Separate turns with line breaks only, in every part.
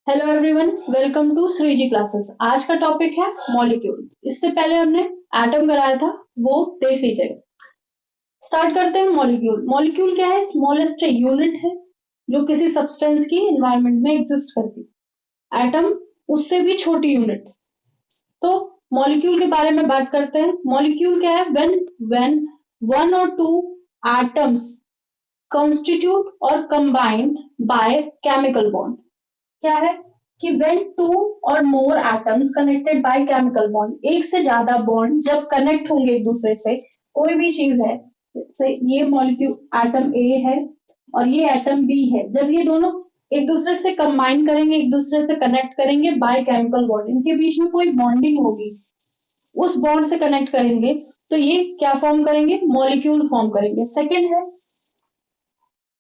Hello everyone, welcome to Shreeji classes. आज का topic है मॉलिक्यूल। इससे पहले हमने एटम कराया था, वो देख लीजिएगा। स्टार्ट करते हैं। मॉलिक्यूल मॉलिक्यूल क्या है? स्मॉलेस्ट यूनिट है जो किसी सब्सटेंस की एनवायरनमेंट में एग्जिस्ट करती है। एटम उससे भी छोटी यूनिट। तो मॉलिक्यूल के बारे में बात करते हैं। मॉलिक्यूल क्या है? व्हेन वन और two atoms constitute or combined by chemical bond। क्या है कि when two or more atoms connected by chemical bond, एक से ज्यादा बॉन्ड जब कनेक्ट होंगे एक दूसरे से, कोई भी चीज है, जैसे ये मॉलिक्यूल एटम ए है और ये एटम बी है, जब ये दोनों एक दूसरे से कंबाइन करेंगे, एक दूसरे से कनेक्ट करेंगे बाय केमिकल बॉन्ड, इनके बीच में कोई बॉन्डिंग होगी, उस बॉन्ड से कनेक्ट करेंगे, तो ये क्या फॉर्म करेंगे? मॉलिक्यूल फॉर्म करेंगे। सेकेंड है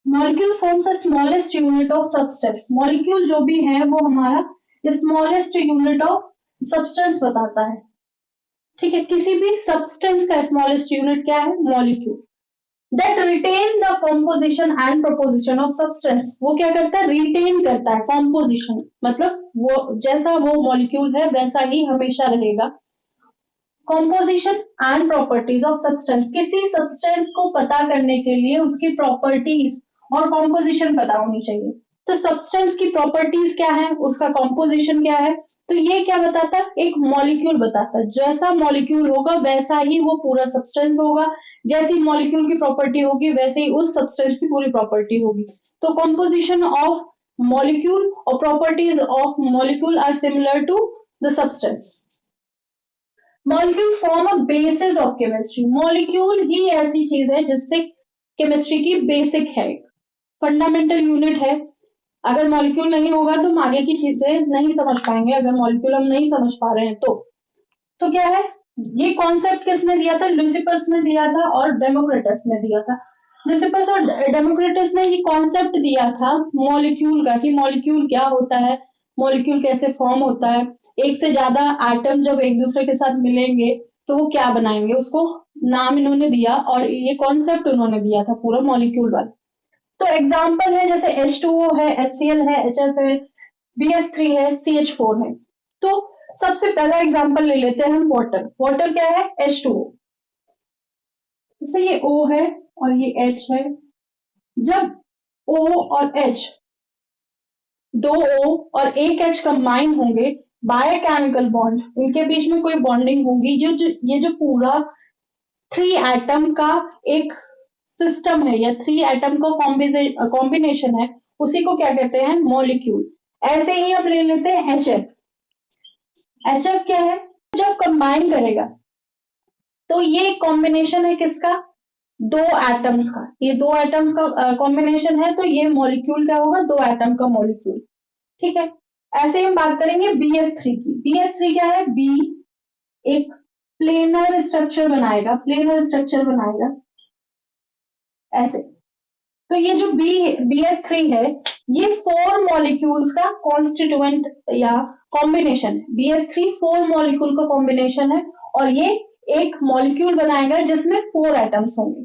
molecule forms a smallest unit of substance. Molecule जो भी है वो हमारा स्मॉलेस्ट यूनिट ऑफ सब्सटेंस बताता है। ठीक है, किसी भी सब्सटेंस का स्मॉलेस्ट यूनिट क्या है? Molecule. That retain the composition and proposition of substance. वो क्या करता है? रिटेन करता है। कॉम्पोजिशन मतलब वो जैसा वो मॉलिक्यूल है वैसा ही हमेशा रहेगा। Composition and properties of substance, किसी सब्सटेंस को पता करने के लिए उसकी प्रॉपर्टीज और कॉम्पोजिशन पता होनी चाहिए। तो सब्सटेंस की प्रॉपर्टीज क्या है, उसका कॉम्पोजिशन क्या है, तो ये क्या बताता है? एक मॉलिक्यूल बताता है। जैसा मॉलिक्यूल होगा वैसा ही वो पूरा सब्सटेंस होगा, जैसी मॉलिक्यूल की प्रॉपर्टी होगी वैसे ही उस सब्सटेंस की पूरी प्रॉपर्टी होगी। तो कॉम्पोजिशन ऑफ मॉलिक्यूल और properties of molecule are similar to the substance. Molecule form a basis of chemistry. Molecule ही ऐसी चीज है जिससे केमिस्ट्री की बेसिक है, फंडामेंटल यूनिट है। अगर मॉलिक्यूल नहीं होगा तो हम आगे की चीजें नहीं समझ पाएंगे। अगर मॉलिक्यूल हम नहीं समझ पा रहे हैं तो क्या है? ये कॉन्सेप्ट किसने दिया था? ल्यूसिपस ने दिया था और डेमोक्रिटस ने दिया था। ल्यूसिपस और डेमोक्रिटस ने ये कॉन्सेप्ट दिया था मॉलिक्यूल का, कि मॉलिक्यूल क्या होता है, मॉलिक्यूल कैसे फॉर्म होता है, एक से ज्यादा एटम जब एक दूसरे के साथ मिलेंगे तो वो क्या बनाएंगे, उसको नाम इन्होंने दिया और ये कॉन्सेप्ट उन्होंने दिया था पूरा मॉलिक्यूल वाला। तो एग्जाम्पल है जैसे H2O है, HCl है, HF है, BF3 है, CH4 है। तो सबसे पहला एग्जाम्पल ले लेते हैं हम वाटर। वाटर क्या है? H2O। जैसे ये O है और ये H है। जब O और H, दो O और एक H कंबाइन होंगे बाय केमिकल बॉन्ड, इनके बीच में कोई बॉन्डिंग होगी, ये जो पूरा थ्री एटम का एक सिस्टम है या थ्री एटम का कॉम्बिनेशन है, उसी को क्या कहते हैं? मॉलिक्यूल। ऐसे ही हम ले लेते हैं HF। HF क्या है? जब कंबाइन करेगा तो ये कॉम्बिनेशन है किसका? दो एटम्स का। ये दो एटम्स का कॉम्बिनेशन है, तो ये मॉलिक्यूल क्या होगा? दो एटम का मॉलिक्यूल। ठीक है। ऐसे ही हम बात करेंगे BF3 की। BF3 क्या है? बी एक प्लेनर स्ट्रक्चर बनाएगा, प्लेनर स्ट्रक्चर बनाएगा ऐसे। तो ये जो BF3 है, ये फोर मॉलिक्यूल्स का कॉन्स्टिट्यूएंट या कॉम्बिनेशन है। BF3 फोर मॉलिक्यूल का कॉम्बिनेशन है और ये एक मॉलिक्यूल बनाएगा जिसमें फोर एटम्स होंगे।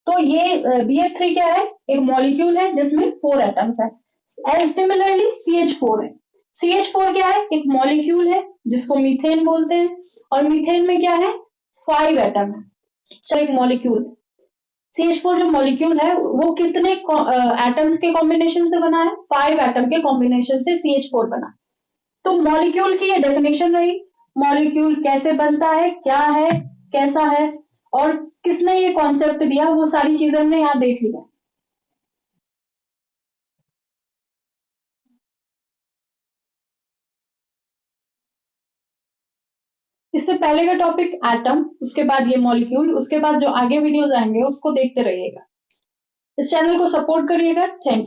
तो ये BF3 क्या है? एक मॉलिक्यूल है जिसमें फोर एटम्स है। एंड सिमिलरली CH4 है। CH4 क्या है? एक मॉलिक्यूल है जिसको मीथेन बोलते हैं और मीथेन में क्या है? फाइव एटम है। चलो, एक मॉलिक्यूल है। CH4 जो मॉलिक्यूल है वो कितने एटम्स के कॉम्बिनेशन से बना है? फाइव एटम के कॉम्बिनेशन से CH4 बना। तो मॉलिक्यूल की ये डेफिनेशन रही। मॉलिक्यूल कैसे बनता है, क्या है, कैसा है और किसने ये कॉन्सेप्ट दिया, वो सारी चीजें हमने यहाँ देख लिया। इससे पहले का टॉपिक एटम, उसके बाद ये मॉलिक्यूल, उसके बाद जो आगे वीडियोस आएंगे उसको देखते रहिएगा। इस चैनल को सपोर्ट करिएगा। Thank you.